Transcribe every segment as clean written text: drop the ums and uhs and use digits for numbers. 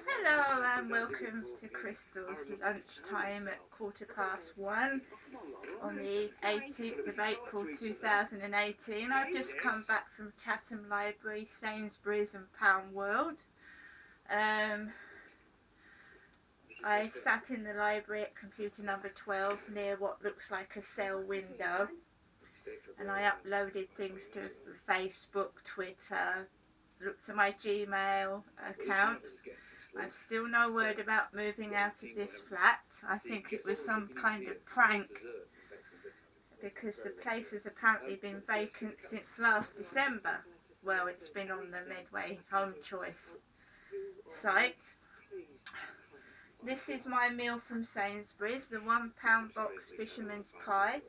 Hello and welcome to Crystal's lunchtime at 1:15 on the 18th of April 2018. I've just come back from Chatham Library, Sainsbury's and Pound World. I sat in the library at computer number 12 near what looks like a cell window, and I uploaded things to Facebook, Twitter, looked at my Gmail accounts. I've still no word about moving out of this flat. I think it was some kind of prank, because the place has apparently been vacant since last December. Well, it's been on the Medway Home Choice site. This is my meal from Sainsbury's, the £1 box fisherman's pie.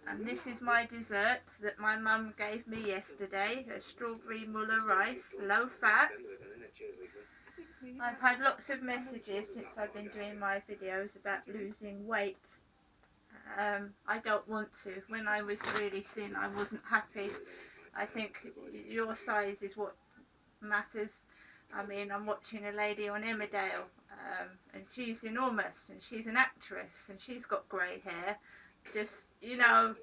And this is my dessert that my mum gave me yesterday, a strawberry muller rice, low fat. I've had lots of messages since I've been doing my videos about losing weight. I don't want to. When I was really thin, I wasn't happy. I think your size is what matters. I mean, I'm watching a lady on Emmerdale, and she's enormous, and she's an actress, and she's got grey hair. Just, you know,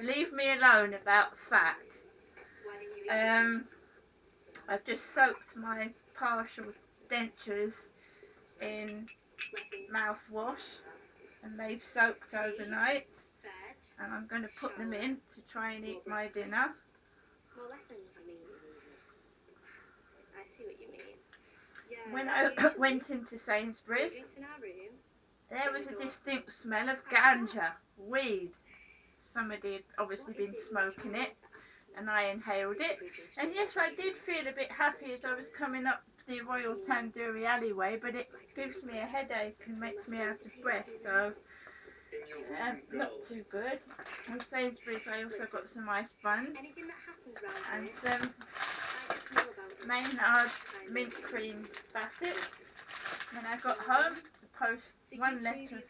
leave me alone about fat. I've just soaked my partial dentures in mouthwash, and they've soaked overnight, and I'm going to put them in to try and eat my dinner. When I went into Sainsbury's, there was a distinct smell of ganja, weed. Somebody had obviously been smoking it, and I inhaled it. And yes, I did feel a bit happy as I was coming up the Royal Tandoori alleyway, but it gives me a headache and makes me out of breath, so not too good. In Sainsbury's I also got some ice buns and some Maynard's mint cream bassets. When I got home, the post one letter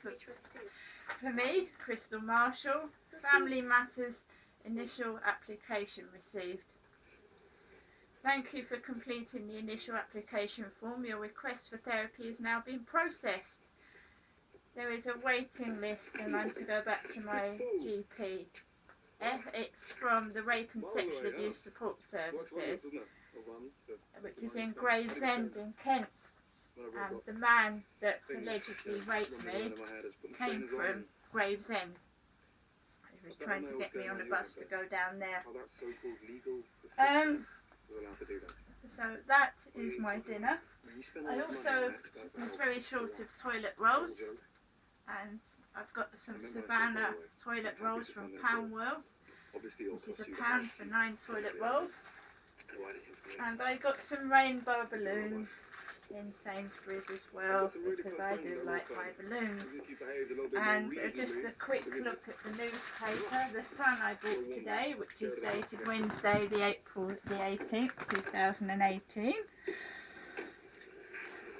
for me, Crystal Marshall, Family Matters initial application received. Thank you for completing the initial application form. Your request for therapy has now been processed. There is a waiting list, and I'm to go back to my GP. It's from the Rape and Sexual Abuse Support Services, which is in Gravesend in Kent. And the man that allegedly raped me came from Gravesend. He was trying to get me on a bus to go down there. So that is my dinner. I also was very short of toilet rolls, and I've got some Savannah toilet rolls from Pound World, which is £1 for 9 toilet rolls. And I got some rainbow balloons in Sainsbury's as well, because I do like my balloons. And just a quick look at the newspaper, The Sun I bought today, which is dated Wednesday April the 18th 2018.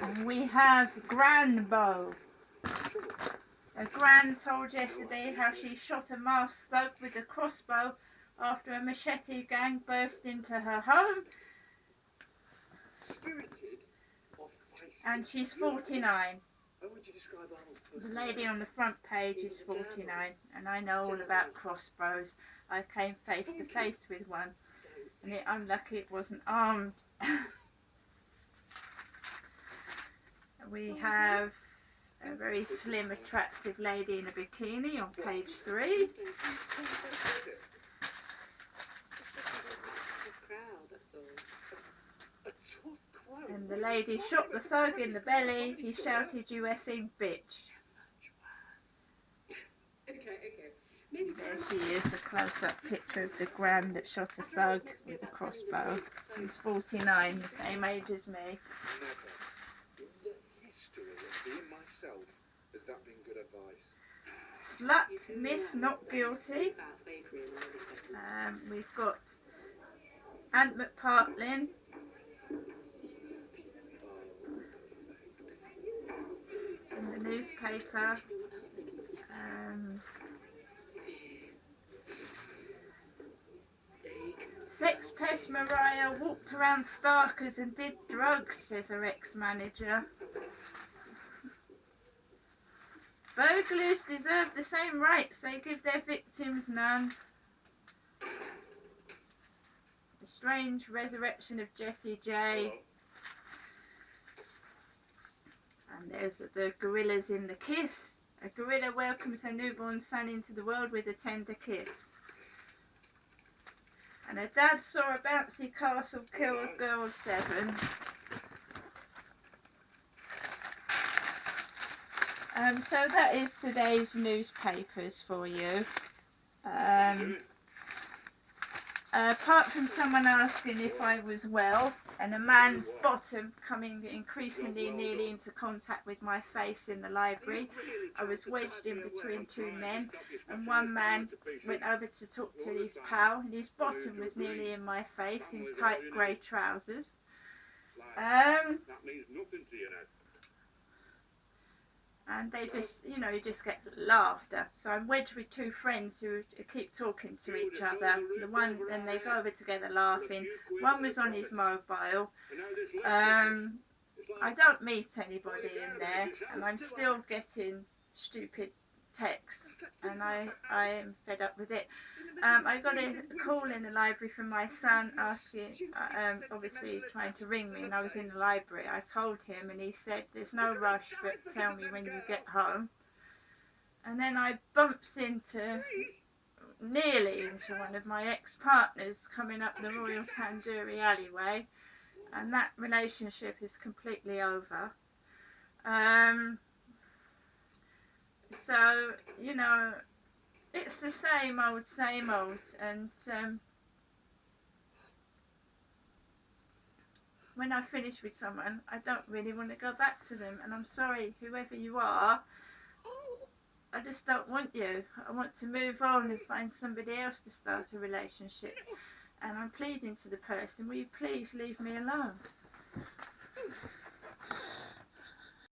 And we have Granbo. A Gran told yesterday how she shot a masked thug with a crossbow after a machete gang burst into her home. And she's 49. The lady on the front page is 49, and I know all about crossbows. I came face to face with one, and it's unlucky it wasn't armed. We have a very slim, attractive lady in a bikini on page 3. And the lady shot the thug in the belly. He shouted, "You effing bitch." There she is, a close-up picture of the Gran that shot a thug with a crossbow. He's 49, the same age as me. Slut, Miss Not Guilty. We've got Ant McPartlin. In the newspaper. sex pest Mariah walked around Starkers and did drugs, says her ex-manager. Burglars deserve the same rights they give their victims none. The strange resurrection of Jessie J. And there's the gorillas in The Kiss. A gorilla welcomes her newborn son into the world with a tender kiss. And her dad saw a bouncy castle kill a girl of 7. So that is today's newspapers for you. Apart from someone asking if I was well, and a man's bottom coming increasingly nearly into contact with my face in the library, I was wedged in between 2 men, and one man went over to talk to his pal, and his bottom was nearly in my face in tight grey trousers. And they just, you just get laughter. So I'm wedged with 2 friends who keep talking to each other. The one, and they go over together laughing. One was on his mobile. I don't meet anybody in there, and I'm still getting stupid texts, and I am fed up with it. I got a call in the library from my son asking, obviously trying to ring me, and I was in the library. I told him, and he said, "There's no rush, but tell me when you get home." And then I bumps nearly into one of my ex-partners coming up the Royal Tandoori alleyway, and that relationship is completely over. So, it's the same old, and when I finish with someone, I don't really want to go back to them, and I'm sorry, whoever you are, I just don't want you. I want to move on and find somebody else to start a relationship, and I'm pleading to the person, will you please leave me alone?